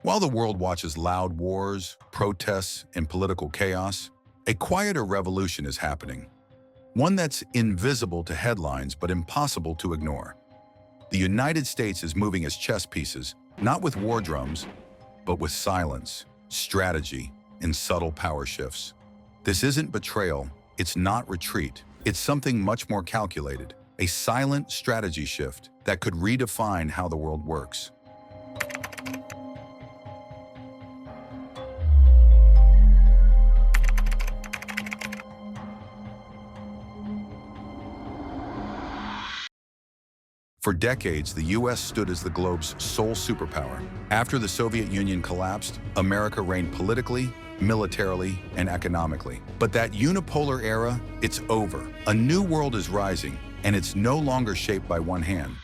While the world watches loud wars, protests, and political chaos, a quieter revolution is happening. One that's invisible to headlines but impossible to ignore. The United States is moving as chess pieces, not with war drums, but with silence, strategy, and subtle power shifts. This isn't betrayal, it's not retreat, it's something much more calculated, a silent strategy shift that could redefine how the world works. For decades, the US stood as the globe's sole superpower. After the Soviet Union collapsed, America reigned politically, militarily, and economically. But that unipolar era, it's over. A new world is rising, and it's no longer shaped by one hand.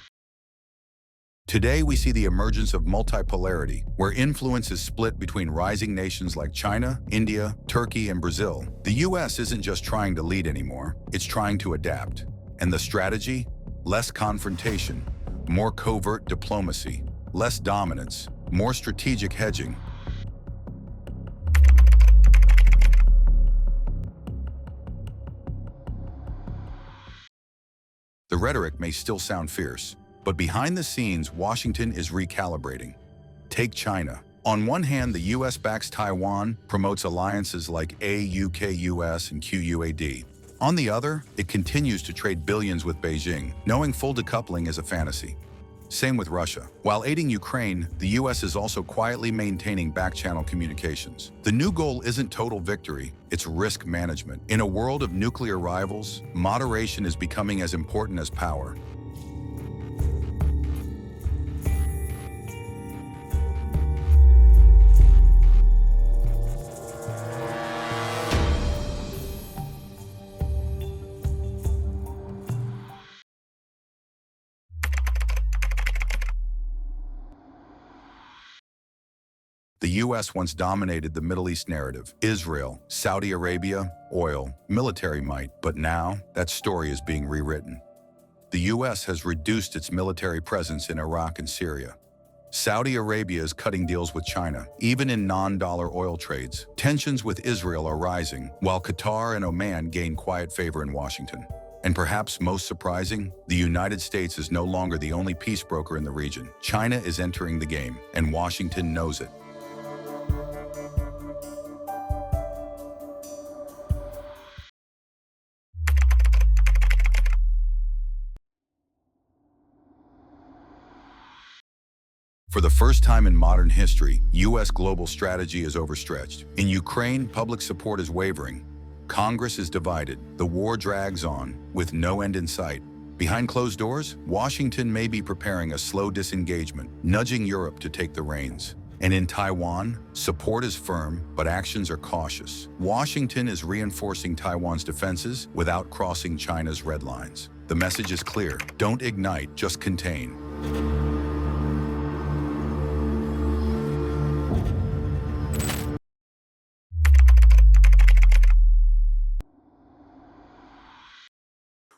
Today, we see the emergence of multipolarity, where influence is split between rising nations like China, India, Turkey, and Brazil. The US isn't just trying to lead anymore, it's trying to adapt. And the strategy? Less confrontation, more covert diplomacy, less dominance, more strategic hedging. The rhetoric may still sound fierce, but behind the scenes, Washington is recalibrating. Take China. On one hand, the US backs Taiwan, promotes alliances like AUKUS and QUAD. On the other, it continues to trade billions with Beijing, knowing full decoupling is a fantasy. Same with Russia. While aiding Ukraine, the US is also quietly maintaining back-channel communications. The new goal isn't total victory, it's risk management. In a world of nuclear rivals, moderation is becoming as important as power. The US once dominated the Middle East narrative. Israel, Saudi Arabia, oil, military might. But now, that story is being rewritten. The US has reduced its military presence in Iraq and Syria. Saudi Arabia is cutting deals with China, even in non-dollar oil trades. Tensions with Israel are rising, while Qatar and Oman gain quiet favor in Washington. And perhaps most surprising, the United States is no longer the only peace broker in the region. China is entering the game, and Washington knows it. For the first time in modern history, US global strategy is overstretched. In Ukraine, public support is wavering. Congress is divided. The war drags on, with no end in sight. Behind closed doors, Washington may be preparing a slow disengagement, nudging Europe to take the reins. And in Taiwan, support is firm, but actions are cautious. Washington is reinforcing Taiwan's defenses without crossing China's red lines. The message is clear: don't ignite, just contain.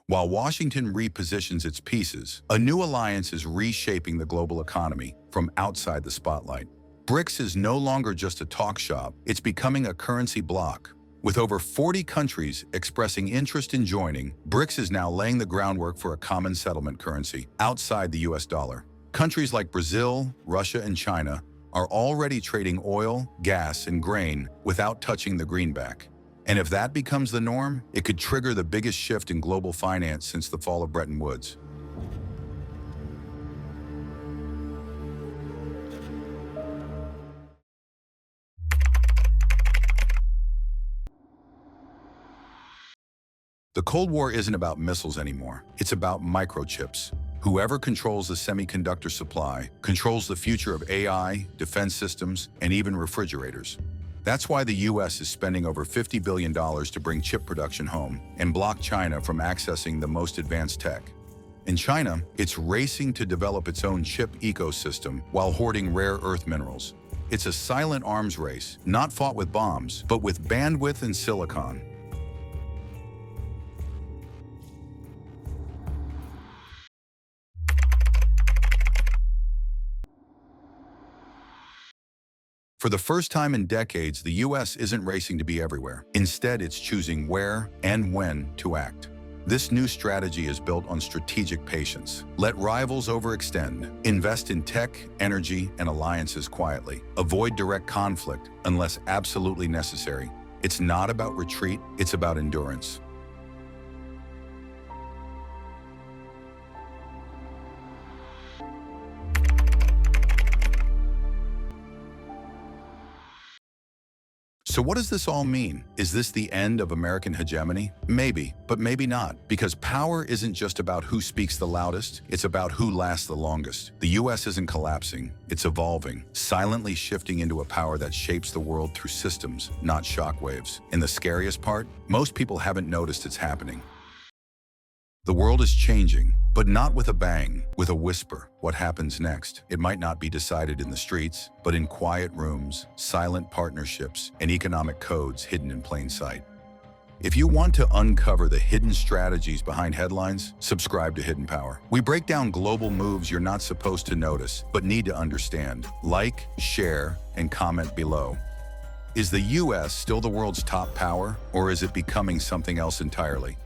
While Washington repositions its pieces, a new alliance is reshaping the global economy from outside the spotlight. BRICS is no longer just a talk shop, it's becoming a currency bloc. With over 40 countries expressing interest in joining, BRICS is now laying the groundwork for a common settlement currency outside the US dollar. Countries like Brazil, Russia, and China are already trading oil, gas, and grain without touching the greenback. And if that becomes the norm, it could trigger the biggest shift in global finance since the fall of Bretton Woods. The Cold War isn't about missiles anymore. It's about microchips. Whoever controls the semiconductor supply controls the future of AI, defense systems, and even refrigerators. That's why the US is spending over $50 billion to bring chip production home and block China from accessing the most advanced tech. In China, it's racing to develop its own chip ecosystem while hoarding rare earth minerals. It's a silent arms race, not fought with bombs, but with bandwidth and silicon. For the first time in decades, the US isn't racing to be everywhere. Instead, it's choosing where and when to act. This new strategy is built on strategic patience. Let rivals overextend. Invest in tech, energy, and alliances quietly. Avoid direct conflict unless absolutely necessary. It's not about retreat, it's about endurance. So what does this all mean? Is this the end of American hegemony? Maybe, but maybe not. Because power isn't just about who speaks the loudest, it's about who lasts the longest. The US isn't collapsing, it's evolving, silently shifting into a power that shapes the world through systems, not shockwaves. And the scariest part? Most people haven't noticed it's happening. The world is changing, but not with a bang, with a whisper. What happens next? It might not be decided in the streets, but in quiet rooms, silent partnerships, and economic codes hidden in plain sight. If you want to uncover the hidden strategies behind headlines, subscribe to Hidden Power. We break down global moves you're not supposed to notice, but need to understand. Like, share, and comment below. Is the US still the world's top power, or is it becoming something else entirely?